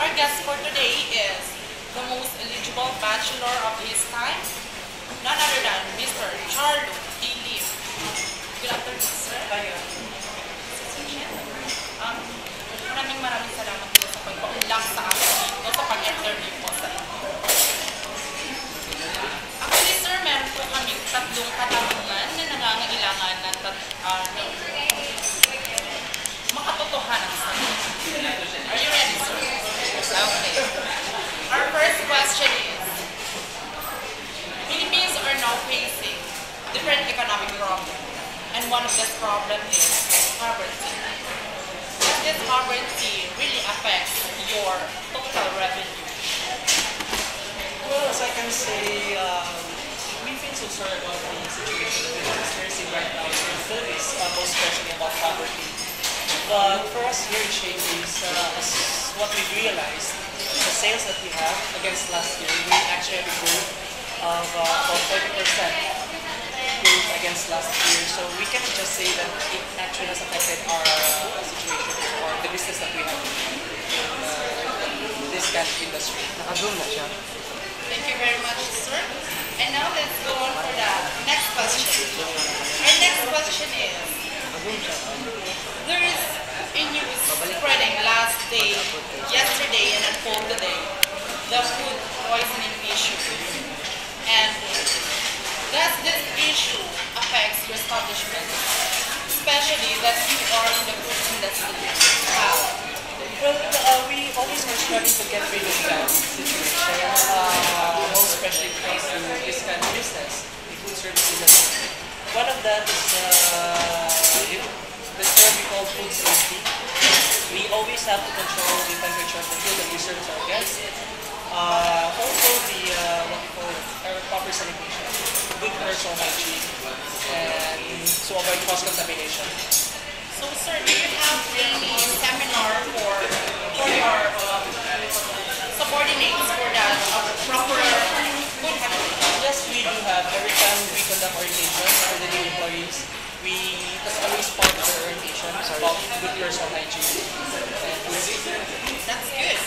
Our guest for today is the most eligible bachelor of his time, none other than Mr. Charlo T. Lim. Good afternoon, sir. Maraming salamat po sa pagpaunlak sa akin dito sa pag-interview po sa inyo. Actually, sir, meron po kami tatlong katanungan na nangangailangan ng makatotohanan sa inyo. Are you ready, sir? Okay. Our first question is, Philippines are now facing different economic problems, and one of this problem is poverty. Does this poverty really affect your total revenue? Well, as I can say, we feel so sorry about the situation that we're experiencing right now in the Philippines, most especially about poverty. But for us here in Shakey's, as what we realized, the sales that we have against last year, we actually have a growth of about 30% growth against last year. So we can just say that it actually has affected our situation or the business that we have in this kind of industry. Thank you very much, sir. And now let's go on for the next question. Our next question is, there is a news spreading yesterday and unfold today, the food poisoning issue. And does this issue affect your establishment, especially that you are in the food industry? How? Well, we always are struggling to get rid of that situation, most especially because of this kind of business, the food service industry. One of that is the term we call food safety. We always have to control the temperature of the food that we serve to our guests. Also the what we call proper sanitation, good personal hygiene, and to avoid cross-contamination. So, sir, do you have any seminar for your subordinates for that proper food hygiene? Yes, we do have. Every time we conduct orientation for the new employees, that's always part of the orientation about good personal hygiene and food safety. That's good.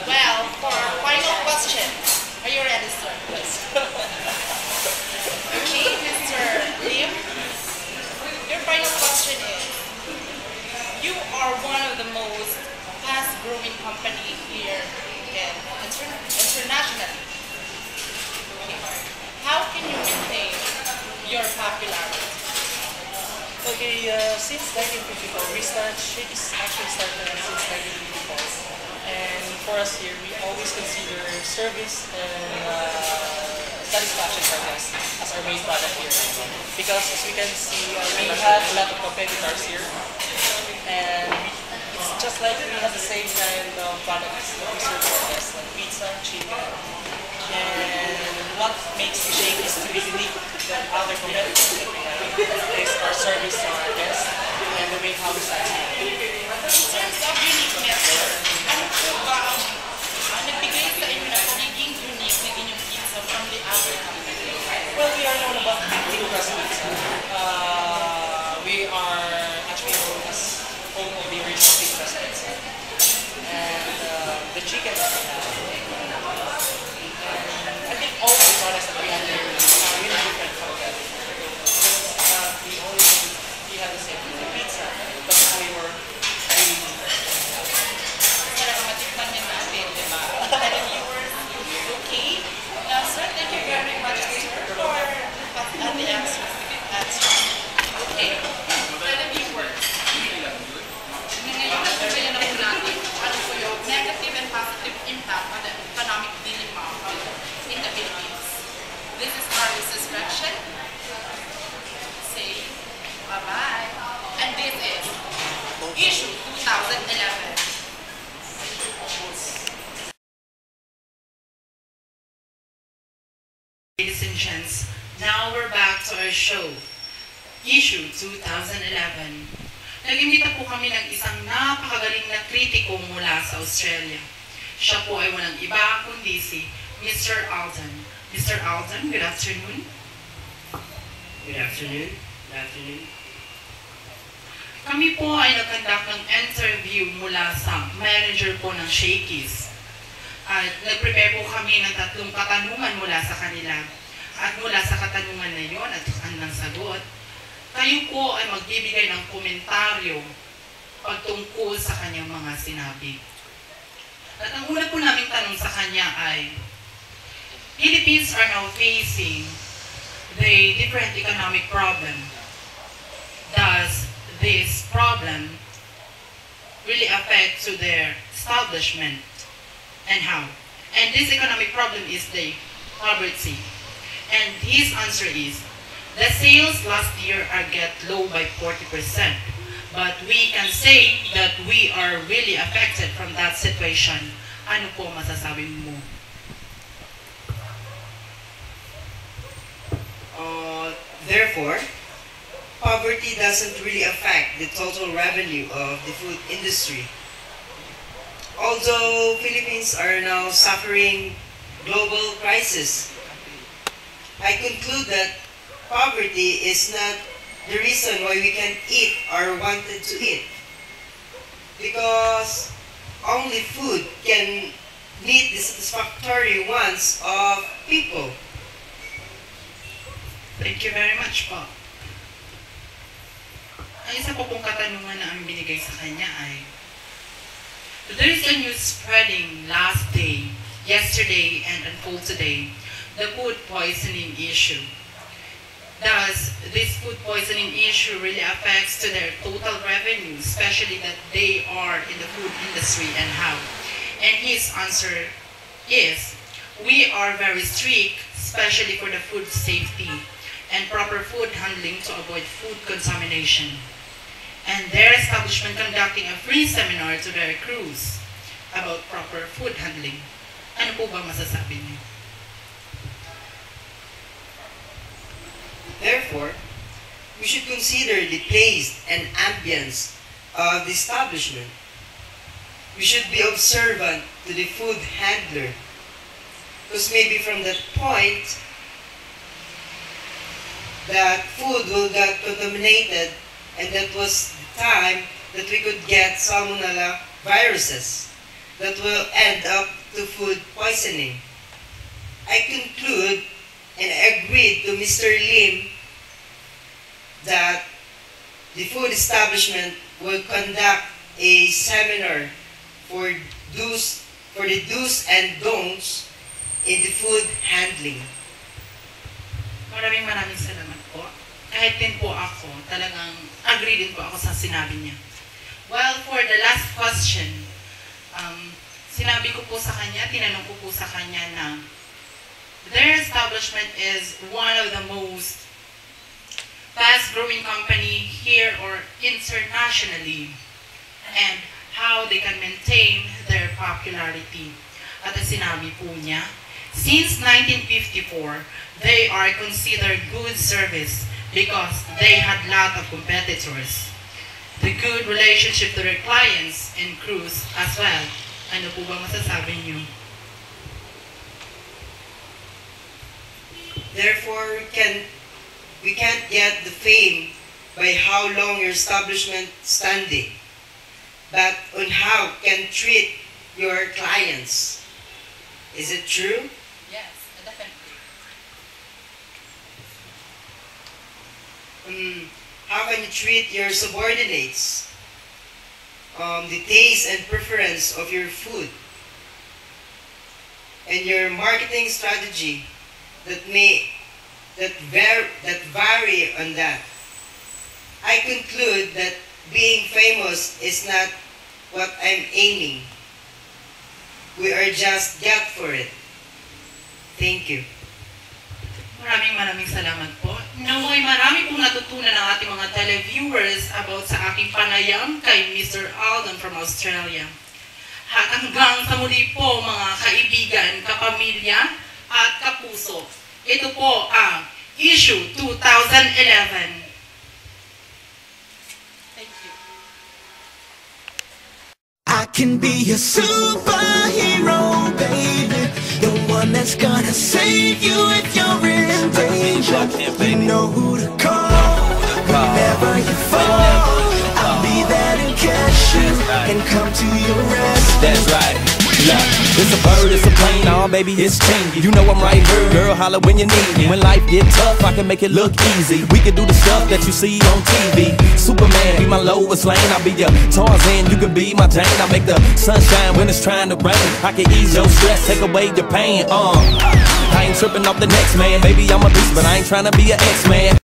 Well, for our final question, are you ready, sir? Yes. Okay, Mr. Lim, your final question is, you are one of the most fast-growing company here in internationally. Okay. How can you maintain your popularity? Okay, since 1954, Shakey's actually started since 1954. And for us here, we always consider service and satisfaction for guests as our main product here. Because as we can see, we have a lot of competitors here. And it's just like we have the same kind of products that we serve to our guests, like pizza, chicken. And what makes Shakey's to be unique than other competitors that we have is our service to our guests and the way how we satisfy. In terms of uniqueness, ano po ba ang nagbigay sa inyo na pagiging unique ng inyong pizza from the other company? Well, we are known about thin crust pizza. We are actually known as home of the original thin crust pizza. And the chicken that we have. And I think all the products that we have here are really different from that. The only thing we have the same pizza, but the flavor really different. Para matikman din natin, di ba? Televiewers, okay? Now, sir, thank you very much, sir, for the answers. Okay, televiewers. Ngayon, sasabihin na po natin ano po yung negative and positive impact Ladies and gents, now we're back to our show, Issue 2011. Nag-imbita po kami ng isang napakagaling na kritiko mula sa Australia. Siya po ay walang iba kundi si Mr. Alden. Mr. Alden, good afternoon. Good afternoon. Good afternoon. Kami po ay nag-conduct ng interview mula sa manager po ng Shakey's. At nag-prepare po kami ng 3 katanungan mula sa kanila. At mula sa katanungan na yon at kanilang sagot, kayo po ay magbibigay ng komentaryo pagtungkol sa kanyang mga sinabi. At ang una po naming tanong sa kanya ay, Philippines are now facing the different economic problem. Does this problem really affect to their establishment, and how? And this economic problem is the poverty. And his answer is, the sales last year are get low by 40%, but we can say that we are really affected from that situation. Ano po masasabi mo? Therefore, poverty doesn't really affect the total revenue of the food industry. Although Philippines are now suffering global crisis, I conclude that poverty is not the reason why we can eat or wanted to eat. Because only food can meet the satisfactory wants of people. Thank you very much po. Ang isa po pong katanungan na ang binigay sa kanya ay, there is a news spreading last day, yesterday, and unfold today, the food poisoning issue. Does this food poisoning issue really affects to their total revenue, especially that they are in the food industry, and how? And his answer is, we are very strict, especially for the food safety and proper food handling to avoid food contamination. And their establishment conducting a free seminar to their crews about proper food handling. Ano po ba masasabi niyo? Therefore, we should consider the place and ambience of the establishment. We should be observant to the food handler, because maybe from that point, that food will get contaminated, and that was the time that we could get salmonella viruses that will end up to food poisoning. I conclude and agreed to Mr. Lim that the food establishment will conduct a seminar for the do's and don'ts in the food handling. Maraming salamat po. Kahit din po ako, talagang agree din po ako sa sinabi niya. Well, for the last question, sinabi ko po sa kanya, tinanong ko po sa kanya na their establishment is one of the most fast-growing company here or internationally, and how they can maintain their popularity. At sinabi po niya, since 1954, they are considered good service because they had a lot of competitors. The good relationship to their clients and crews as well. Ano po ba masasabi niyo? Therefore, we can't get the fame by how long your establishment standing, but on how can treat your clients. Is it true? Yes, definitely. How can you treat your subordinates? The taste and preference of your food, and your marketing strategy that vary on that. I conclude that being famous is not what I'm aiming. We are just get for it. Thank you. Maraming salamat po. Naway marami pong natutunan ng ating mga televiewers about sa aking panayam kay Mr. Alden from Australia. Hanggang sa muli po mga kaibigan, kapamilya at kapuso. Ito po ang issue 2011. Thank you. I can be a superhero, baby. The one that's gonna save you if you're in danger. You know who to call whenever you fall. I'll be there to catch you and come to your rescue. That's right. Look, it's a bird, it's a plane, oh baby, it's changing. You know I'm right here, girl, holler when you need me. When life get tough, I can make it look easy. We can do the stuff that you see on TV. Superman, be my Lois Lane, I'll be your Tarzan, you can be my Jane. I make the sunshine when it's trying to rain. I can ease your stress, take away your pain. I ain't tripping off the next man, baby, I'm a beast, but I ain't trying to be an X-Man.